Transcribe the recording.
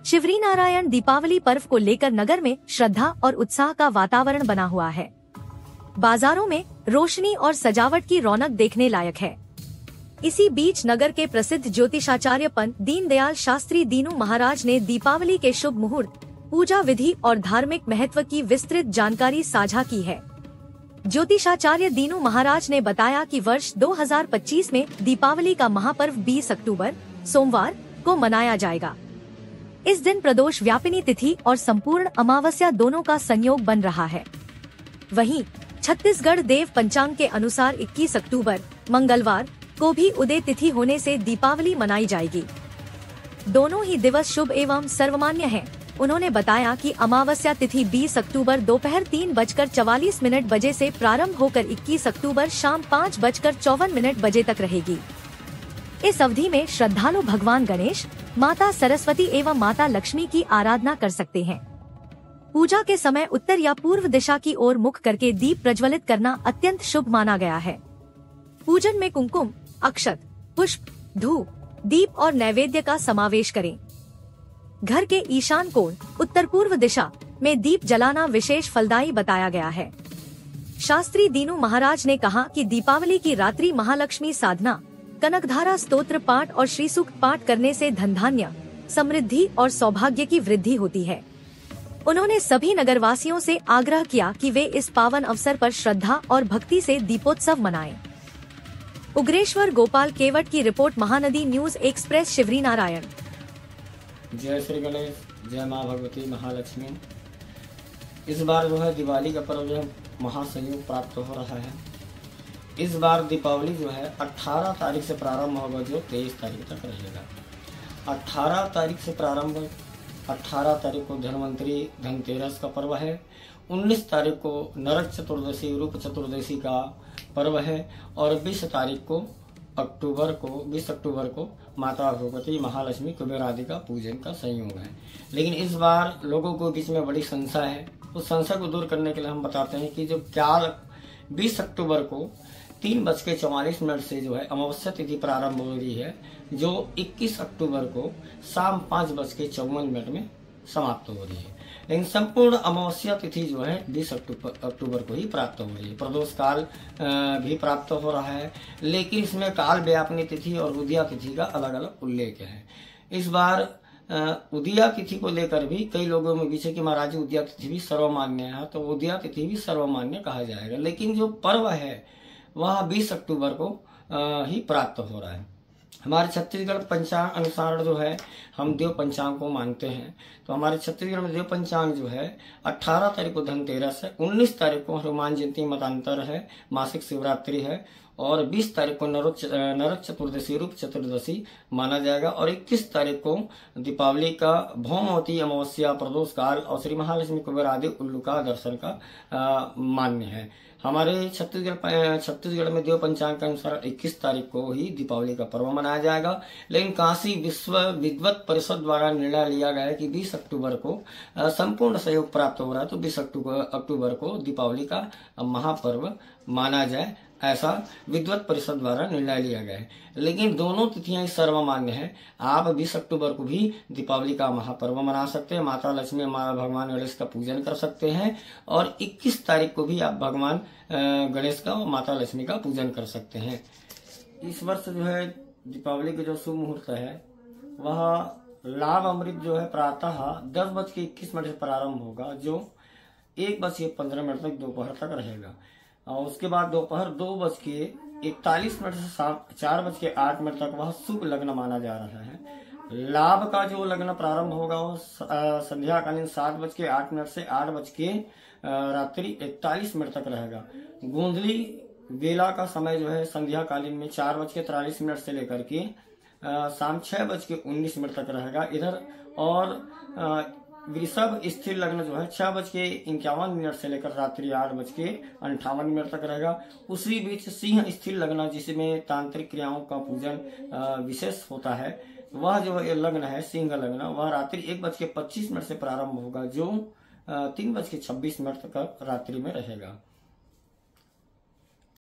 शिवरी नारायण दीपावली पर्व को लेकर नगर में श्रद्धा और उत्साह का वातावरण बना हुआ है। बाजारों में रोशनी और सजावट की रौनक देखने लायक है। इसी बीच नगर के प्रसिद्ध ज्योतिषाचार्य पंत दीनदयाल शास्त्री दीनू महाराज ने दीपावली के शुभ मुहूर्त, पूजा विधि और धार्मिक महत्व की विस्तृत जानकारी साझा की है। ज्योतिषाचार्य दीनू महाराज ने बताया कि वर्ष 2025 में दीपावली का महापर्व 20 अक्टूबर सोमवार को मनाया जाएगा। इस दिन प्रदोष व्यापिनी तिथि और संपूर्ण अमावस्या दोनों का संयोग बन रहा है। वहीं छत्तीसगढ़ देव पंचांग के अनुसार 21 अक्टूबर मंगलवार को भी उदय तिथि होने से दीपावली मनाई जाएगी। दोनों ही दिवस शुभ एवं सर्वमान्य हैं। उन्होंने बताया कि अमावस्या तिथि 20 अक्टूबर दोपहर 3:44 बजे से प्रारंभ होकर 21 अक्टूबर शाम 5:54 बजे तक रहेगी। इस अवधि में श्रद्धालु भगवान गणेश, माता सरस्वती एवं माता लक्ष्मी की आराधना कर सकते हैं। पूजा के समय उत्तर या पूर्व दिशा की ओर मुख करके दीप प्रज्वलित करना अत्यंत शुभ माना गया है। पूजन में कुमकुम, अक्षत, पुष्प, धूप, दीप और नैवेद्य का समावेश करें। घर के ईशान कोण उत्तर पूर्व दिशा में दीप जलाना विशेष फलदायी बताया गया है। शास्त्री दीनू महाराज ने कहा कि दीपावली की रात्रि महालक्ष्मी साधना, कनकधारा स्तोत्र पाठ और श्री सूक्त पाठ करने से धन धान्य, समृद्धि और सौभाग्य की वृद्धि होती है। उन्होंने सभी नगरवासियों से आग्रह किया कि वे इस पावन अवसर पर श्रद्धा और भक्ति से दीपोत्सव मनाएं। उग्रेश्वर गोपाल केवट की report, Mahanadi news express, Shivri Narayan. जय श्री गणेश, जय माँ भगवती महालक्ष्मी। इस बार जो है दिवाली का पर्व जो है महासंयोग प्राप्त हो रहा है। इस बार दीपावली जो है 18 तारीख से प्रारंभ होगा, जो 23 तारीख तक रहेगा। 18 तारीख से प्रारंभ, 18 तारीख को धन्वंतरी धनतेरस का पर्व है। 19 तारीख को नरक चतुर्दशी रूप चतुर्दशी का पर्व है और 20 तारीख को 20 अक्टूबर को माता भगवती महालक्ष्मी कुबेर आदि का पूजन का संयोग है। लेकिन इस बार लोगों को बीच में बड़ी संशय है। उस संशय को दूर करने के लिए हम बताते हैं कि जो क्या 20 अक्टूबर को 3:44 से जो है अमावस्या तिथि प्रारंभ हो रही है, जो 21 अक्टूबर को शाम 5:54 में समाप्त हो रही है। लेकिन संपूर्ण अमावस्या तिथि जो है 20 अक्टूबर को ही प्राप्त हो रही है। प्रदोष काल भी प्राप्त हो रहा है, लेकिन इसमें काल व्यापिनी तिथि और उदया तिथि का अलग अलग उल्लेख है। इस बार उदया तिथि को लेकर भी कई लोगों में बीच है कि महाराज उदया तिथि भी सर्वमान्य है, तो उदया तिथि भी सर्वमान्य कहा जाएगा। लेकिन जो पर्व है वह 20 अक्टूबर को ही प्राप्त हो रहा है। हमारे छत्तीसगढ़ पंचांग अनुसार जो है हम देव पंचांग को मानते हैं, तो हमारे छत्तीसगढ़ में देव पंचांग जो है 18 तारीख को धनतेरस है, 19 तारीख को हनुमान जयंती मतांतर है, मासिक शिवरात्रि है और 20 तारीख को नरक चतुर्दशी रूप चतुर्दशी माना जाएगा और 21 तारीख को दीपावली का भौमवती अमावस्या प्रदोष काल और श्री महालक्ष्मी कुबेर आदि उल्लू का दर्शन का मान्य है। हमारे छत्तीसगढ़ में देव पंचांग के अनुसार 21 तारीख को ही दीपावली का पर्व मनाया जाएगा। लेकिन काशी विश्व विद्वत परिषद द्वारा निर्णय लिया गया है कि 20 अक्टूबर को संपूर्ण सहयोग प्राप्त हो रहा है, तो 20 अक्टूबर को दीपावली का महापर्व माना जाए, ऐसा विद्वत परिषद द्वारा निर्णय लिया गया है। लेकिन दोनों तिथियां सर्वमान्य है। आप 20 अक्टूबर को भी दीपावली का महापर्व मना सकते हैं, माता लक्ष्मी भगवान गणेश का पूजन कर सकते हैं और 21 तारीख को भी आप भगवान गणेश का और माता लक्ष्मी का पूजन कर सकते हैं। इस वर्ष जो है दीपावली के जो शुभ मुहूर्त है वह लाभ अमृत जो है प्रातः 10:21 से प्रारंभ होगा, जो 1:15 तक दोपहर तक रहेगा और उसके बाद दोपहर 2:41 से शाम 4:08 तक वह शुभ लग्न माना जा रहा है। लाभ का जो लग्न प्रारंभ होगा वो संध्याकालीन 7:08 से 8 रात्रि 41 तक रहेगा। गोंधली बेला का समय जो है संध्याकालीन में 4:43 से लेकर के शाम 6:19 तक रहेगा इधर। और वृषभ स्थिर लग्न जो है 6:51 से लेकर रात्रि 8:58 तक रहेगा। उसी बीच सिंह स्थिर लग्न, जिसमें तांत्रिक क्रियाओं का पूजन विशेष होता है, वह जो लग्न है सिंह लग्न, वह रात्रि 1:25 से प्रारंभ होगा, जो 3:26 तक रात्रि में रहेगा।